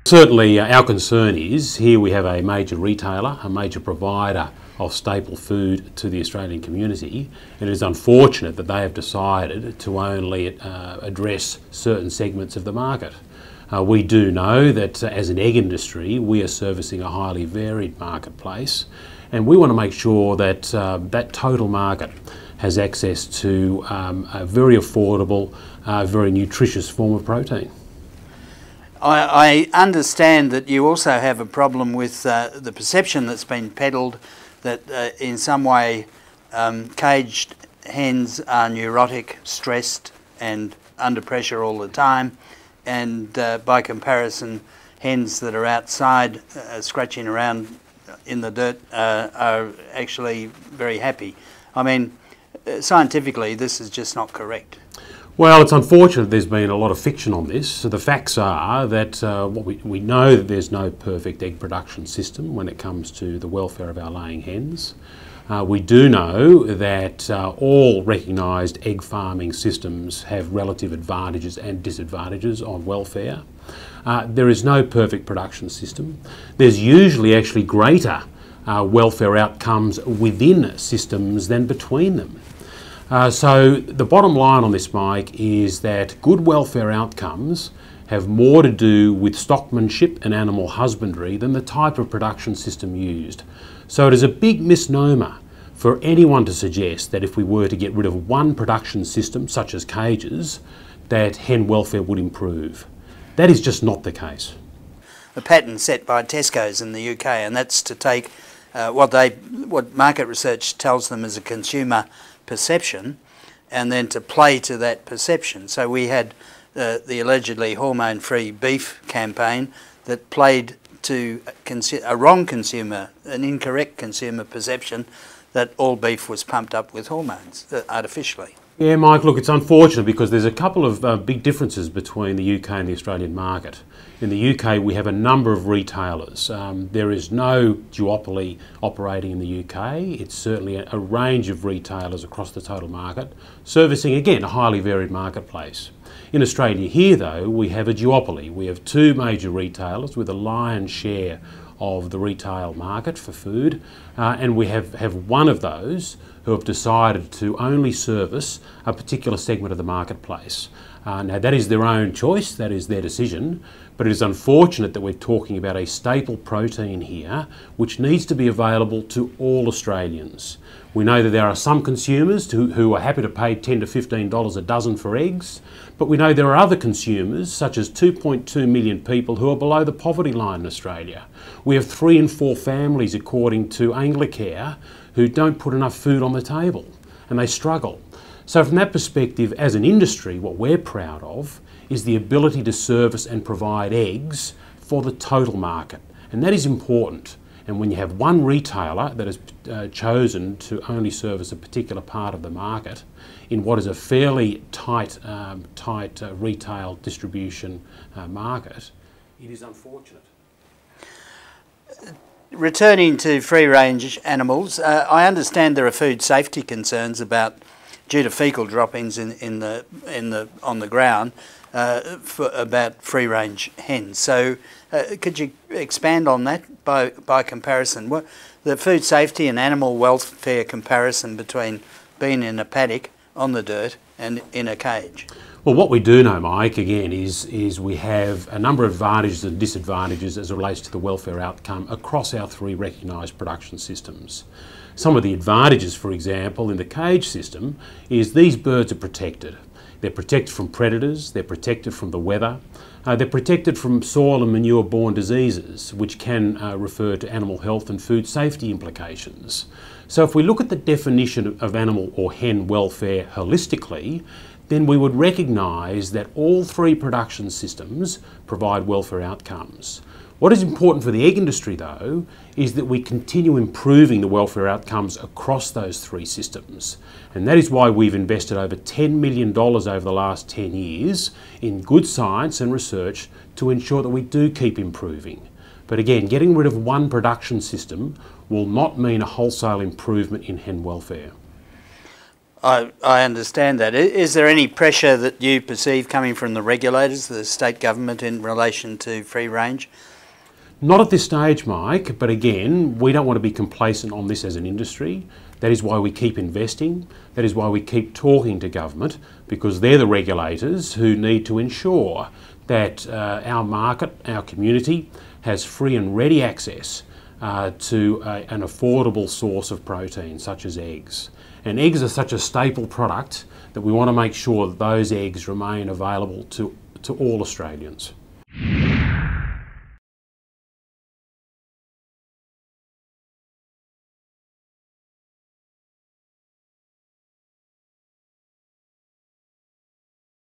Certainly our concern is here we have a major retailer, a major provider of staple food to the Australian community, and it is unfortunate that they have decided to only address certain segments of the market. We do know that as an egg industry we are servicing a highly varied marketplace, and we want to make sure that that total market has access to a very affordable, very nutritious form of protein. I understand that you also have a problem with the perception that's been peddled that in some way caged hens are neurotic, stressed and under pressure all the time, and by comparison hens that are outside scratching around in the dirt are actually very happy. I mean, scientifically this is just not correct. Well, it's unfortunate there's been a lot of fiction on this. So the facts are that we know that there's no perfect egg production system when it comes to the welfare of our laying hens. We do know that all recognised egg farming systems have relative advantages and disadvantages on welfare. There is no perfect production system. There's usually actually greater welfare outcomes within systems than between them. So the bottom line on this, Mike, is that good welfare outcomes have more to do with stockmanship and animal husbandry than the type of production system used. So it is a big misnomer for anyone to suggest that if we were to get rid of one production system, such as cages, that hen welfare would improve. That is just not the case. A pattern set by Tesco's in the UK, and that's to take what market research tells them is a consumer perception and then to play to that perception. So we had the allegedly hormone-free beef campaign that played to a wrong consumer, an incorrect consumer perception that all beef was pumped up with hormones artificially. Yeah, Mike, look, it's unfortunate because there's a couple of big differences between the UK and the Australian market. In the UK, we have a number of retailers. There is no duopoly operating in the UK. It's certainly a range of retailers across the total market, servicing, again, a highly varied marketplace. In Australia here, though, we have a duopoly. We have two major retailers with a lion's share of the retail market for food, and we have one of those who have decided to only service a particular segment of the marketplace. Now that is their own choice, that is their decision, but it is unfortunate that we're talking about a staple protein here which needs to be available to all Australians. We know that there are some consumers who are happy to pay $10 to $15 a dozen for eggs, but we know there are other consumers, such as 2.2 million people who are below the poverty line in Australia. We have 3 in 4 families, according to Anglicare, who don't put enough food on the table, and they struggle. So from that perspective, as an industry, what we're proud of is the ability to service and provide eggs for the total market, and that is important. And when you have one retailer that has chosen to only service a particular part of the market in what is a fairly tight retail distribution market, it is unfortunate. Returning to free-range animals, I understand there are food safety concerns due to fecal droppings on the ground about free-range hens. So could you expand on that by comparison? What the food safety and animal welfare comparison between being in a paddock on the dirt and in a cage? Well, what we do know, Mike, again, is we have a number of advantages and disadvantages as it relates to the welfare outcome across our 3 recognised production systems. Some of the advantages, for example, in the cage system is these birds are protected. They're protected from predators, they're protected from the weather, they're protected from soil and manure-borne diseases, which can refer to animal health and food safety implications. So if we look at the definition of animal or hen welfare holistically, then we would recognise that all 3 production systems provide welfare outcomes. What is important for the egg industry, though, is that we continue improving the welfare outcomes across those 3 systems. And that is why we've invested over $10 million over the last 10 years in good science and research to ensure that we do keep improving. But again, getting rid of one production system will not mean a wholesale improvement in hen welfare. I understand that. Is there any pressure that you perceive coming from the regulators, the state government, in relation to free range? Not at this stage, Mike, but again, we don't want to be complacent on this as an industry. That is why we keep investing. That is why we keep talking to government, because they're the regulators who need to ensure that our market, our community, has free and ready access to an affordable source of protein, such as eggs. And eggs are such a staple product that we want to make sure that those eggs remain available to all Australians.